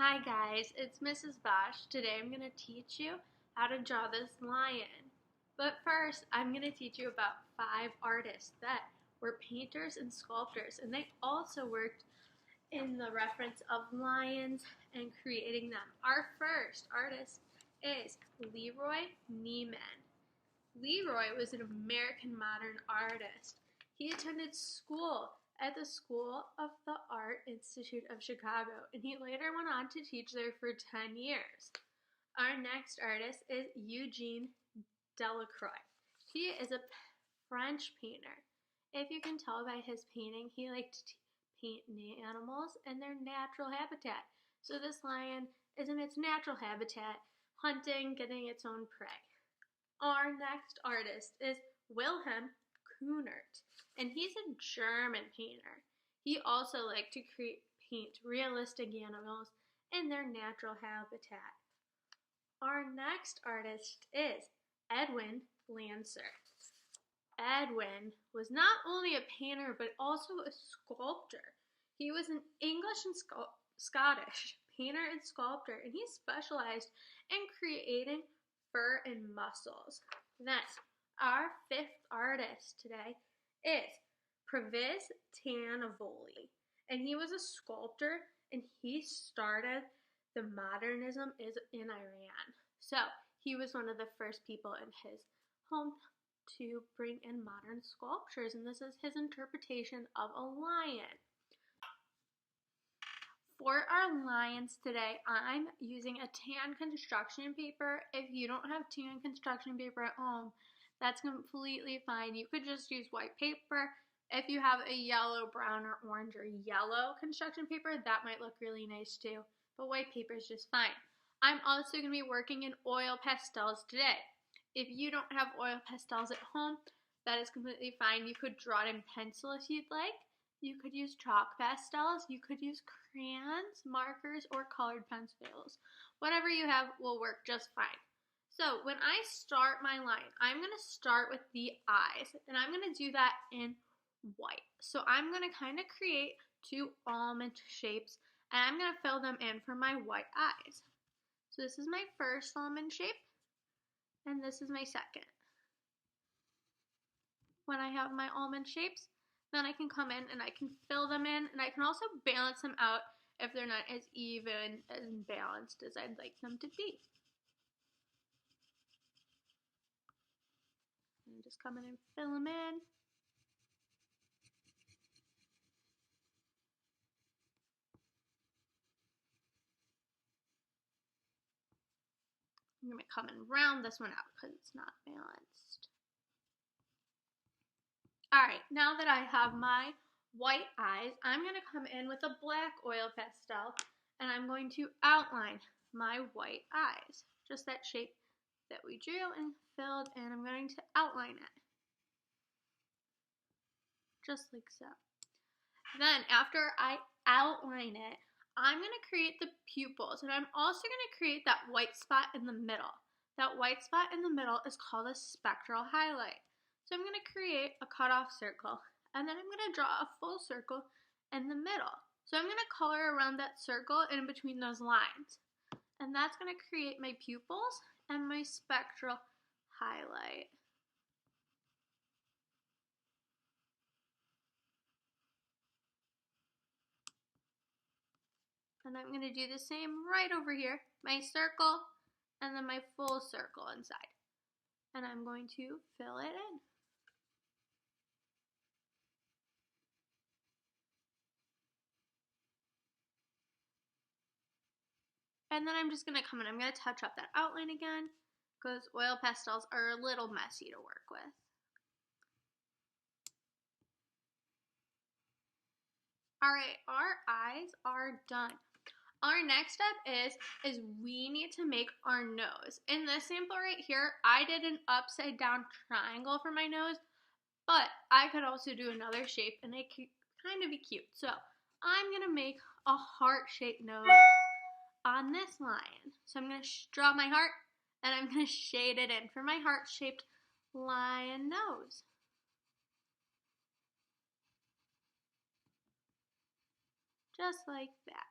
Hi guys, it's Mrs.Basch. Today I'm going to teach you how to draw this lion. But first, I'm going to teach you about 5 artists that were painters and sculptors, and they also worked in the reference of lions and creating them. Our first artist is Leroy Neiman. Leroy was an American modern artist. He attended school at the School of the Art Institute of Chicago, and he later went on to teach there for 10 years. Our next artist is Eugene Delacroix. He is a French painter. If you can tell by his painting, he liked to paint animals in their natural habitat. So this lion is in its natural habitat, hunting, getting its own prey. Our next artist is Wilhelm Kunert, and he's a German painter. He also liked to paint realistic animals in their natural habitat. Our next artist is Edwin Landser. Edwin was not only a painter but also a sculptor. He was an English and Scottish painter and sculptor, and he specialized in creating fur and muscles. Then, our 5th artist today is Pupils, and he was a sculptor, and he started the modernism in Iran. So he was one of the first people in his home to bring in modern sculptures, and this is his interpretation of a lion. For our lions today, I'm using a tan construction paper. If you don't have tan construction paper at home, that's completely fine. You could just use white paper. If you have a yellow, brown, or orange or yellow construction paper, that might look really nice too, but white paper is just fine. I'm also going to be working in oil pastels today. If you don't have oil pastels at home, that is completely fine. You could draw it in pencil if you'd like. You could use chalk pastels, you could use crayons, markers, or colored pencils. Whatever you have will work just fine. So when I start my line, I'm going to start with the eyes, and I'm going to do that in white. So I'm going to kind of create 2 almond shapes, and I'm going to fill them in for my white eyes. So this is my first almond shape, and this is my second. When I have my almond shapes, then I can come in and I can fill them in, and I can also balance them out if they're not as even and balanced as I'd like them to be. And just come in and fill them in. I'm going to come and round this one out because it's not balanced. Alright, now that I have my white eyes, I'm going to come in with a black oil pastel, and I'm going to outline my white eyes. Just that shape that we drew and filled, and I'm going to outline it. Just like so. Then, after I outline it, I'm going to create the pupils, and I'm also going to create that white spot in the middle. That white spot in the middle is called a spectral highlight. So I'm going to create a cutoff circle, and then I'm going to draw a full circle in the middle. So I'm going to color around that circle in between those lines. And that's going to create my pupils and my spectral highlight. And I'm going to do the same right over here. My circle, and then my full circle inside. And I'm going to fill it in. And then I'm just going to come in, I'm going to touch up that outline again, because oil pastels are a little messy to work with. Alright, our eyes are done. Our next step is we need to make our nose. In this sample right here, I did an upside down triangle for my nose, but I could also do another shape and it could kind of be cute. So I'm going to make a heart-shaped nose on this lion. So I'm going to draw my heart, and I'm going to shade it in for my heart-shaped lion nose. Just like that.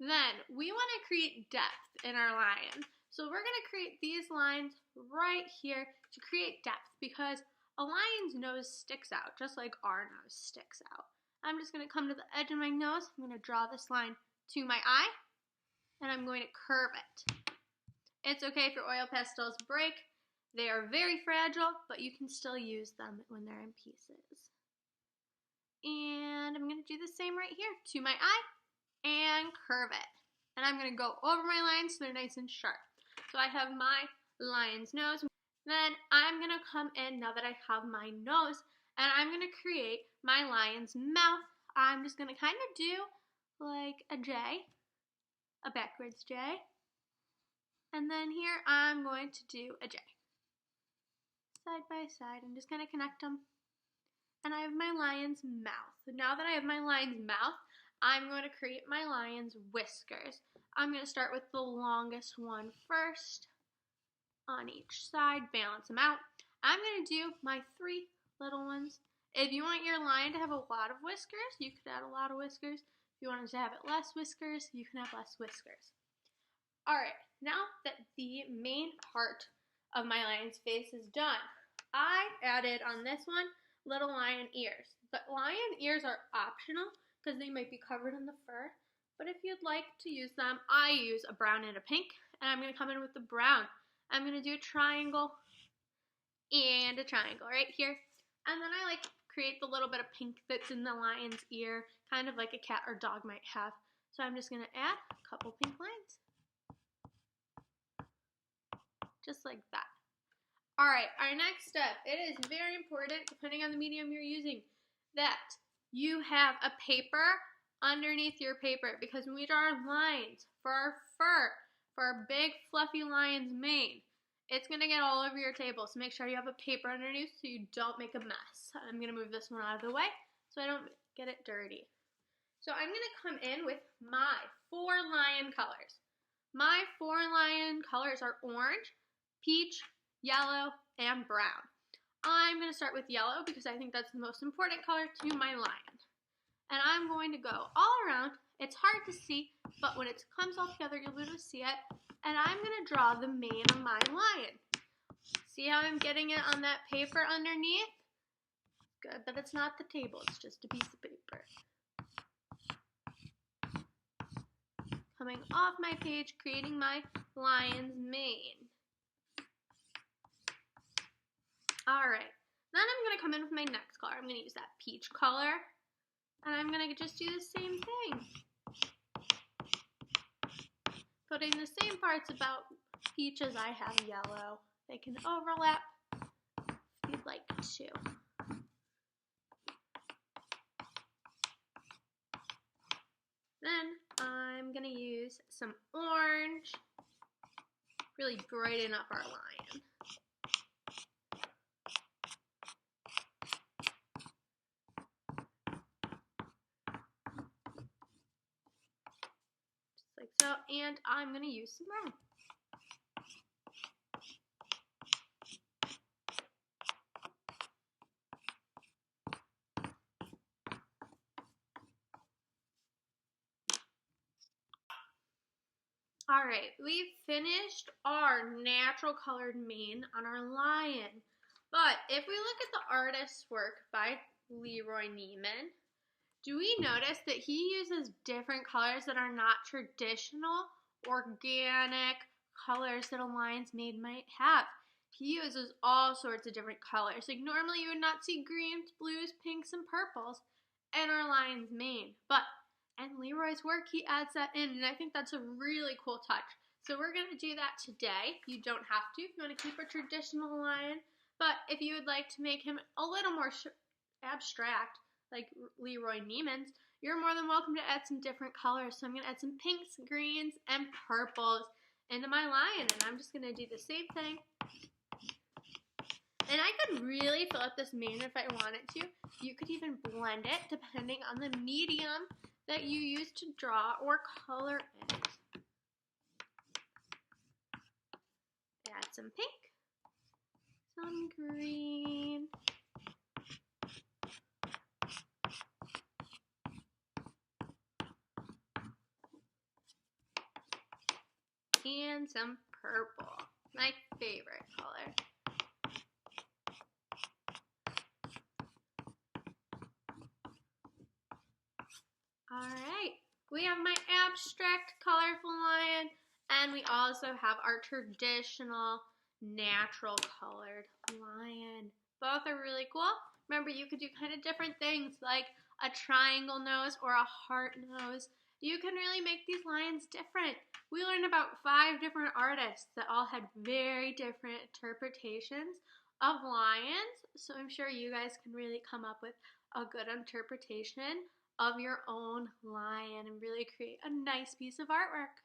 Then we want to create depth in our lion. So we're going to create these lines right here to create depth because a lion's nose sticks out just like our nose sticks out. I'm just going to come to the edge of my nose. I'm going to draw this line to my eye and I'm going to curve it. It's okay if your oil pastels break. They are very fragile, but you can still use them when they're in pieces. And I'm going to do the same right here to my eye and curve it. And I'm going to go over my lines so they're nice and sharp. So I have my lion's nose. Then I'm going to come in now that I have my nose and I'm going to create my lion's mouth. I'm just going to kind of do like a J, a backwards J. And then here I'm going to do a J. Side by side, I'm just going to connect them. And I have my lion's mouth. So now that I have my lion's mouth, I'm going to create my lion's whiskers. I'm going to start with the longest one first on each side, balance them out. I'm going to do my 3 little ones. If you want your lion to have a lot of whiskers, you could add a lot of whiskers. If you want it to have it less whiskers, you can have less whiskers. Alright, now that the main part of my lion's face is done, I added on this one little lion ears. The lion ears are optional because they might be covered in the fur, but if you'd like to use them, I use a brown and a pink, and I'm going to come in with the brown. I'm going to do a triangle and a triangle right here, and then I create the little bit of pink that's in the lion's ear, kind of like a cat or dog might have. So I'm just going to add a couple pink lines, just like that. Alright, our next step, it is very important, depending on the medium you're using, that you have a paper underneath your paper, because when we draw our lines for our fur, for our big fluffy lion's mane, it's going to get all over your table, so make sure you have a paper underneath so you don't make a mess. I'm going to move this one out of the way so I don't get it dirty. So I'm going to come in with my 4 lion colors. My 4 lion colors are orange, peach, yellow, and brown. I'm going to start with yellow because I think that's the most important color to my lion. And I'm going to go all around. It's hard to see, but when it comes all together, you'll be able to see it. And I'm going to draw the mane of my lion. See how I'm getting it on that paper underneath? Good, but it's not the table. It's just a piece of paper. Coming off my page, creating my lion's mane. Alright, then I'm going to come in with my next color. I'm going to use that peach color, and I'm going to just do the same thing. Putting the same parts about peach as I have yellow. They can overlap if you'd like to. Then I'm going to use some orange, really brighten up our lion. Like so, and I'm going to use some brown. Alright, we've finished our natural colored mane on our lion. But if we look at the artist's work by Leroy Neiman, do we notice that he uses different colors that are not traditional, organic colors that a lion's mane might have? He uses all sorts of different colors. Like normally you would not see greens, blues, pinks, and purples in our lion's mane. But in Leroy's work, he adds that in, and I think that's a really cool touch. So we're going to do that today. You don't have to if you want to keep a traditional lion. But if you would like to make him a little more abstract, like Leroy Neiman's, you're more than welcome to add some different colors. So I'm going to add some pinks, greens, and purples into my lion. And I'm just going to do the same thing. And I could really fill up this mane if I wanted to. You could even blend it depending on the medium that you use to draw or color it. Add some pink, some green, and some purple, my favorite color. Alright, we have my abstract colorful lion, and we also have our traditional natural colored lion. Both are really cool. Remember, you could do kind of different things like a triangle nose or a heart nose. You can really make these lions different. We learned about 5 different artists that all had very different interpretations of lions, so I'm sure you guys can really come up with a good interpretation of your own lion and really create a nice piece of artwork.